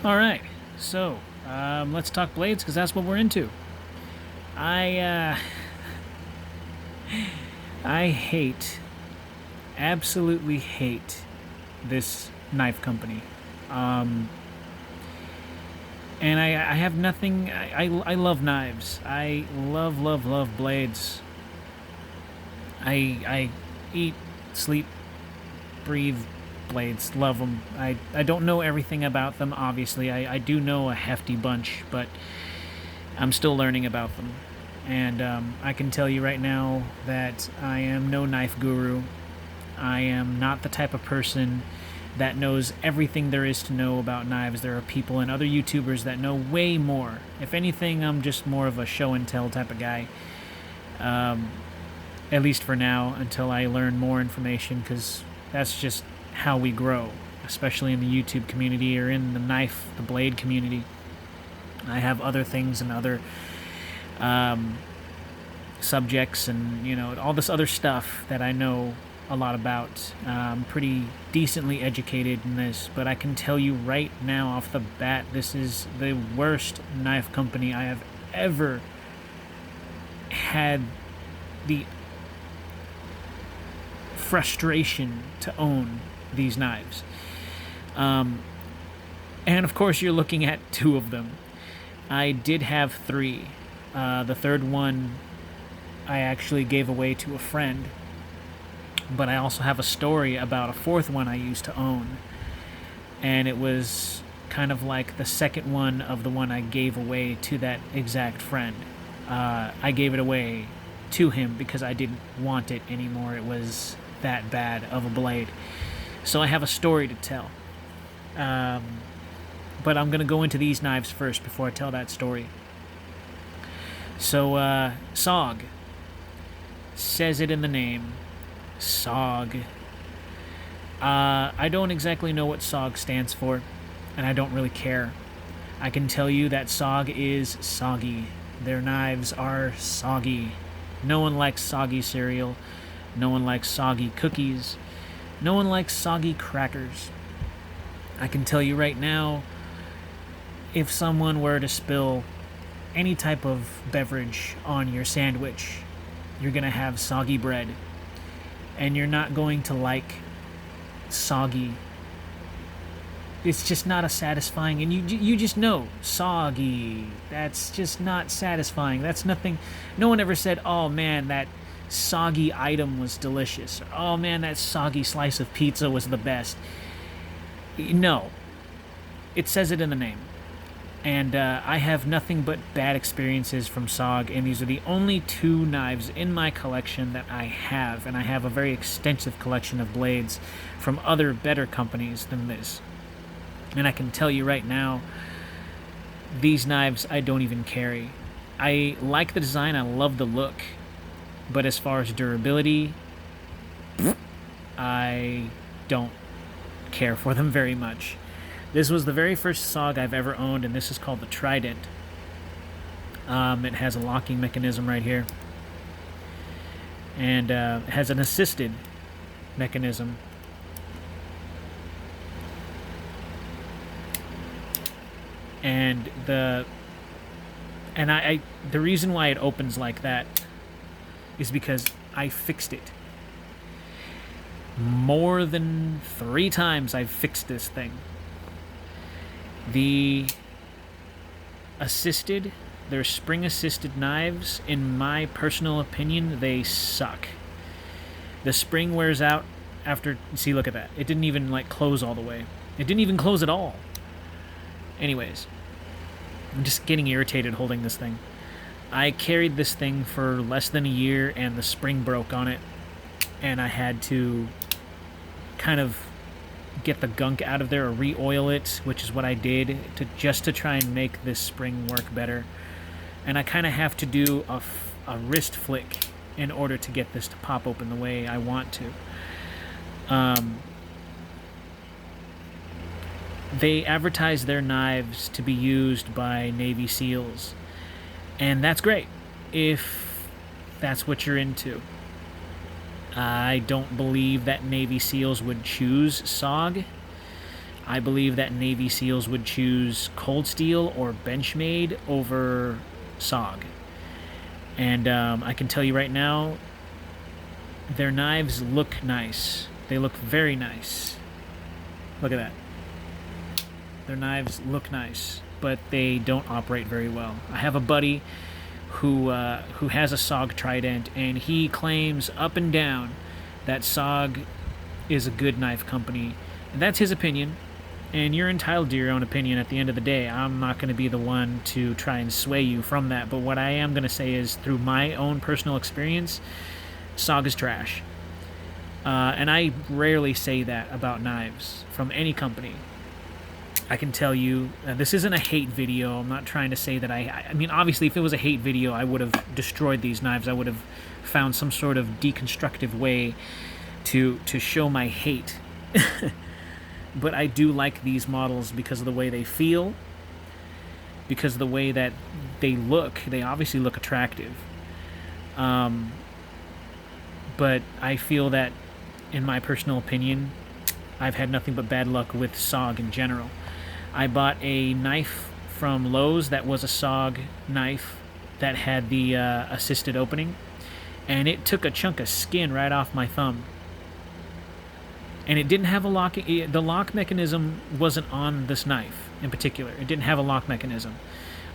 All right, so let's talk blades because that's what we're into. I I hate, absolutely hate this knife company. Um, and I have nothing. I love knives. I love blades. I eat, sleep, breathe blades. Love them. I don't know everything about them. Obviously, I do know a hefty bunch, but I'm still learning about them. And I can tell you right now that I am no knife guru. I am not the type of person that knows everything there is to know about knives. There are people and other YouTubers that know way more. If anything, I'm just more of a show and tell type of guy. At least for now, until I learn more information, because that's just how we grow, especially in the YouTube community or in the blade community. I have other things and other subjects and, all this other stuff that I know a lot about. I'm pretty decently educated in this, but I can tell you right now off the bat, this is the worst knife company I have ever had the frustration to own these knives. And of course, you're looking at two of them. I did have three. The third one I actually gave away to a friend, but I also have a story about a fourth one I used to own, and it was kind of like the second one of the one I gave away to that exact friend. I gave it away to him because I didn't want it anymore. It was that bad of a blade. So I have a story to tell. But I'm going to go into these knives first before I tell that story. So, SOG. Says it in the name. SOG. I don't exactly know what SOG stands for, and I don't really care. I can tell you that SOG is soggy. Their knives are soggy. No one likes soggy cereal. No one likes soggy cookies. No one likes soggy crackers. I can tell you right now, if someone were to spill any type of beverage on your sandwich, you're going to have soggy bread. And you're not going to like soggy. It's just not a satisfying, and you just know, soggy. That's just not satisfying. That's nothing. No one ever said, oh man, that soggy item was delicious. Or, oh man, that soggy slice of pizza was the best. No. It says it in the name. And I have nothing but bad experiences from SOG, and these are the only two knives in my collection that I have, and I have a very extensive collection of blades from other better companies than this. And I can tell you right now, these knives I don't even carry. I like the design, I love the look, but as far as durability, I don't care for them very much. This was the very first SOG I've ever owned, and this is called the Trident. It has a locking mechanism right here, and it has an assisted mechanism. And the reason why it opens like that is because I fixed it. More than 3 times I've fixed this thing. The their spring-assisted knives, in my personal opinion, they suck. The spring wears out after... See, look at that. It didn't even, close all the way. It didn't even close at all. Anyways, I'm just getting irritated holding this thing. I carried this thing for less than a year, and the spring broke on it, and I had to kind of get the gunk out of there or re-oil it, which is what I did to try and make this spring work better. And I kind of have to do a wrist flick in order to get this to pop open the way I want to. They advertise their knives to be used by Navy SEALs, and that's great if that's what you're into. I don't believe that Navy SEALs would choose SOG. I believe that Navy SEALs would choose Cold Steel or Benchmade over SOG. And I can tell you right now, their knives look nice. They look very nice. Look at that. Their knives look nice, but they don't operate very well. I have a buddy who has a SOG Trident, and he claims up and down that SOG is a good knife company. And that's his opinion, and you're entitled to your own opinion at the end of the day. I'm not going to be the one to try and sway you from that, but what I am going to say is, through my own personal experience, SOG is trash. And I rarely say that about knives from any company. I can tell you, this isn't a hate video. I'm not trying to say that I mean, obviously, if it was a hate video, I would have destroyed these knives. I would have found some sort of deconstructive way to show my hate. But I do like these models because of the way they feel, because of the way that they look. They obviously look attractive. But I feel that, in my personal opinion, I've had nothing but bad luck with SOG in general. I bought a knife from Lowe's that was a SOG knife that had the assisted opening, and it took a chunk of skin right off my thumb. And it didn't have a lock. The lock mechanism wasn't on this knife in particular. It didn't have a lock mechanism.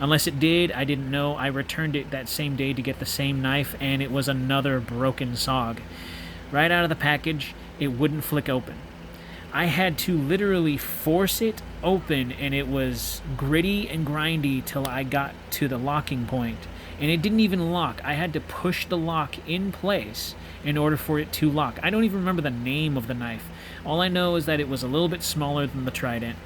Unless it did, I didn't know. I returned it that same day to get the same knife, and it was another broken SOG. Right out of the package, it wouldn't flick open. I had to literally force it open, and it was gritty and grindy till I got to the locking point. And it didn't even lock. I had to push the lock in place in order for it to lock. I don't even remember the name of the knife. All I know is that it was a little bit smaller than the Trident.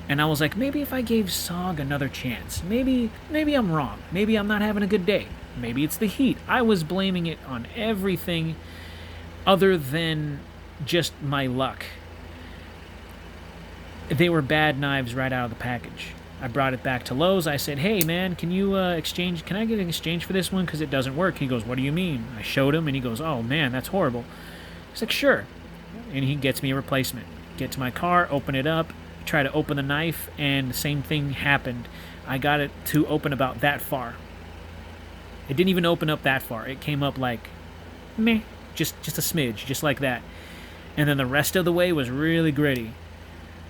And I was like, maybe if I gave SOG another chance, maybe I'm wrong. Maybe I'm not having a good day. Maybe it's the heat. I was blaming it on everything other than just my luck. They were bad knives right out of the package. I brought it back to Lowe's. I said, hey, man, can you exchange? Can I get an exchange for this one? Because it doesn't work. He goes, what do you mean? I showed him, and he goes, oh, man, that's horrible. He's like, sure. And he gets me a replacement. Get to my car, open it up, try to open the knife, and the same thing happened. I got it to open about that far. It didn't even open up that far. It came up like, meh, just a smidge, just like that. And then the rest of the way was really gritty.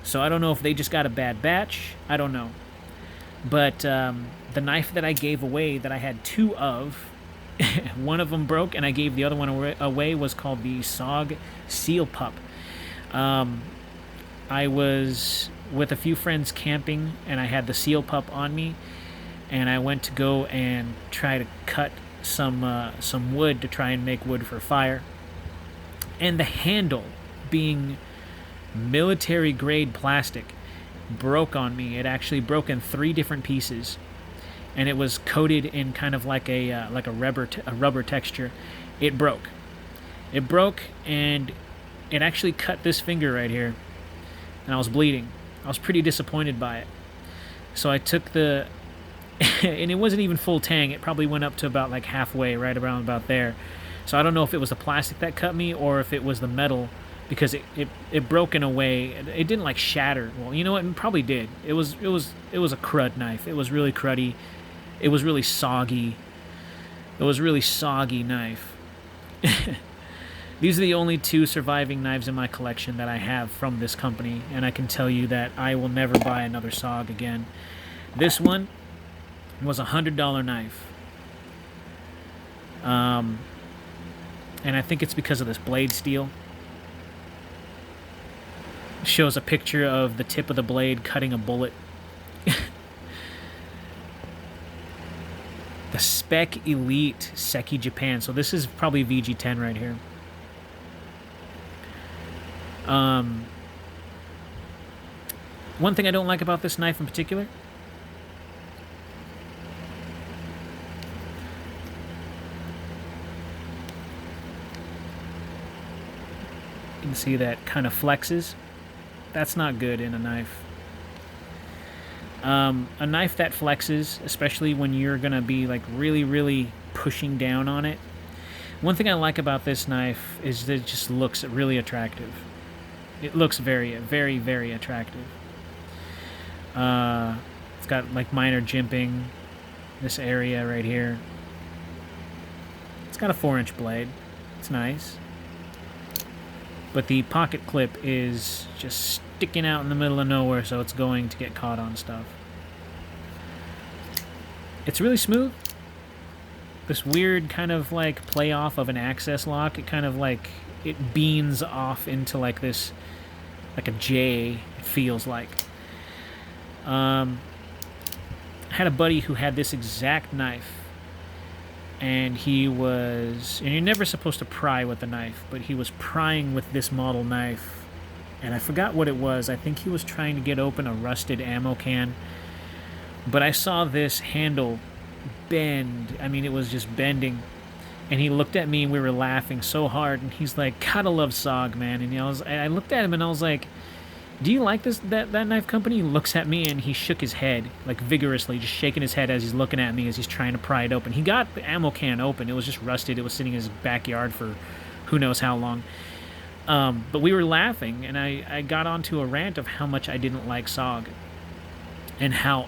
So I don't know if they just got a bad batch. I don't know. But the knife that I gave away, that I had two of, one of them broke, and I gave the other one away, was called the SOG Seal Pup. I was with a few friends camping, and I had the Seal Pup on me, and I went to go and try to cut some wood to try and make wood for fire. And the handle, being military-grade plastic, broke on me. It actually broke in 3 different pieces, and it was coated in kind of like a rubber texture. It broke, and it actually cut this finger right here, and I was bleeding. I was pretty disappointed by it. So I took the and it wasn't even full tang. It probably went up to about like halfway, right around about there. So I don't know if it was the plastic that cut me or if it was the metal, because it broke in a way. It didn't like shatter. Well, you know what? It probably did. It was a crud knife. It was really cruddy. It was really soggy. It was a really soggy knife. These are the only 2 surviving knives in my collection that I have from this company, and I can tell you that I will never buy another SOG again. This one was a $100 knife. And I think it's because of this blade steel. It shows a picture of the tip of the blade cutting a bullet. The Spec Elite Seki Japan. So this is probably VG10 right here. One thing I don't like about this knife in particular, you can see that kind of flexes. That's not good in a knife. A knife that flexes, especially when you're gonna be like really pushing down on it. One thing I like about this knife is that it just looks really attractive. It looks very, very, very attractive. It's got like minor jimping. This area right here. It's got a 4-inch blade. It's nice. But the pocket clip is just sticking out in the middle of nowhere, so it's going to get caught on stuff. It's really smooth. This weird kind of like play off of an access lock. It kind of like, it beans off into like this, like a J, it feels like. I had a buddy who had this exact knife, and and you're never supposed to pry with the knife, but he was prying with this model knife, and I forgot what it was. I think he was trying to get open a rusted ammo can, but I saw this handle bend. I mean, it was just bending, and he looked at me, and we were laughing so hard, and he's like, "Gotta love SOG, man." And I looked at him, and I was like, "Do you like that knife company?" He looks at me and he shook his head, like vigorously, just shaking his head as he's looking at me as he's trying to pry it open. He got the ammo can open. It was just rusted. It was sitting in his backyard for who knows how long. But we were laughing, and I got onto a rant of how much I didn't like SOG. And how,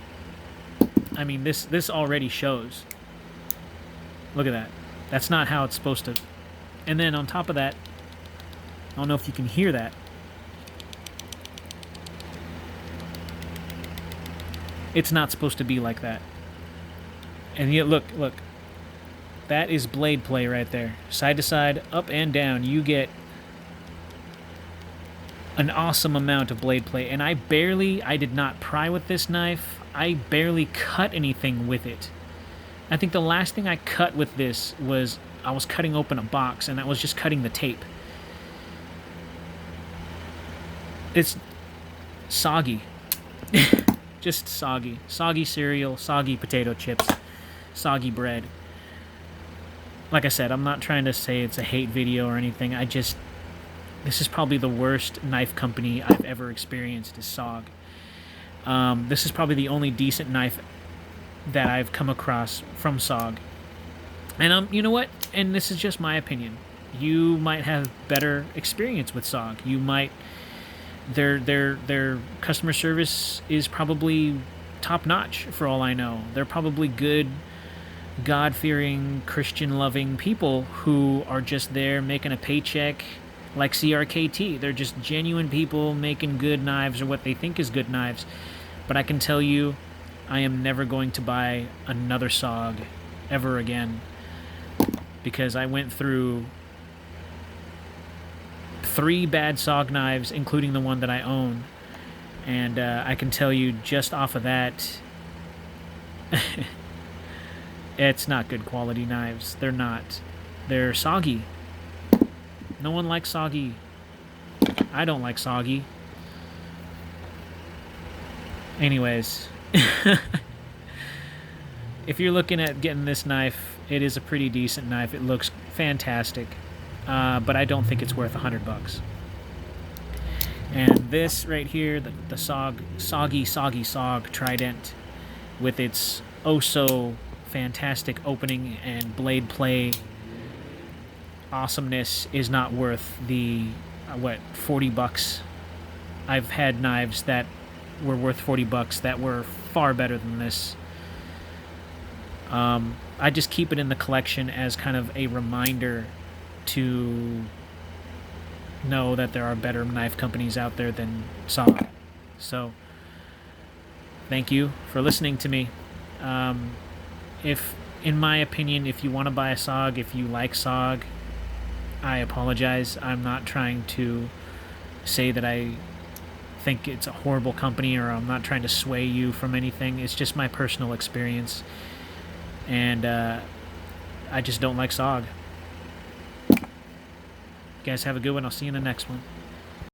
I mean, this already shows. Look at that. That's not how it's supposed to. And then on top of that, I don't know if you can hear that. It's not supposed to be like that. And yet, look. That is blade play right there. Side to side, up and down, you get an awesome amount of blade play. And I did not pry with this knife. I barely cut anything with it. I think the last thing I cut with this was I was cutting open a box, and I was just cutting the tape. It's soggy. Just soggy. Soggy cereal, soggy potato chips, soggy bread. Like I said, I'm not trying to say it's a hate video or anything. This is probably the worst knife company I've ever experienced is SOG. This is probably the only decent knife that I've come across from SOG. And you know what? And this is just my opinion. You might have better experience with SOG. You might... Their customer service is probably top-notch for all I know. They're probably good, God-fearing, Christian-loving people who are just there making a paycheck like CRKT. They're just genuine people making good knives or what they think is good knives. But I can tell you, I am never going to buy another SOG ever again, because I went through 3 bad SOG knives, including the one that I own, and I can tell you just off of that, it's not good quality knives. They're not. They're soggy. No one likes soggy. I don't like soggy. Anyways, if you're looking at getting this knife, it is a pretty decent knife. It looks fantastic. But I don't think it's worth $100. And this right here, the soggy SOG Trident, with its oh so fantastic opening and blade play awesomeness, is not worth the $40. I've had knives that were worth $40 that were far better than this. I just keep it in the collection as kind of a reminder to know that there are better knife companies out there than SOG. So, thank you for listening to me. In my opinion, if you want to buy a SOG, if you like SOG, I apologize. I'm not trying to say that I think it's a horrible company, or I'm not trying to sway you from anything. It's just my personal experience. And I just don't like SOG. You guys have a good one. I'll see you in the next one.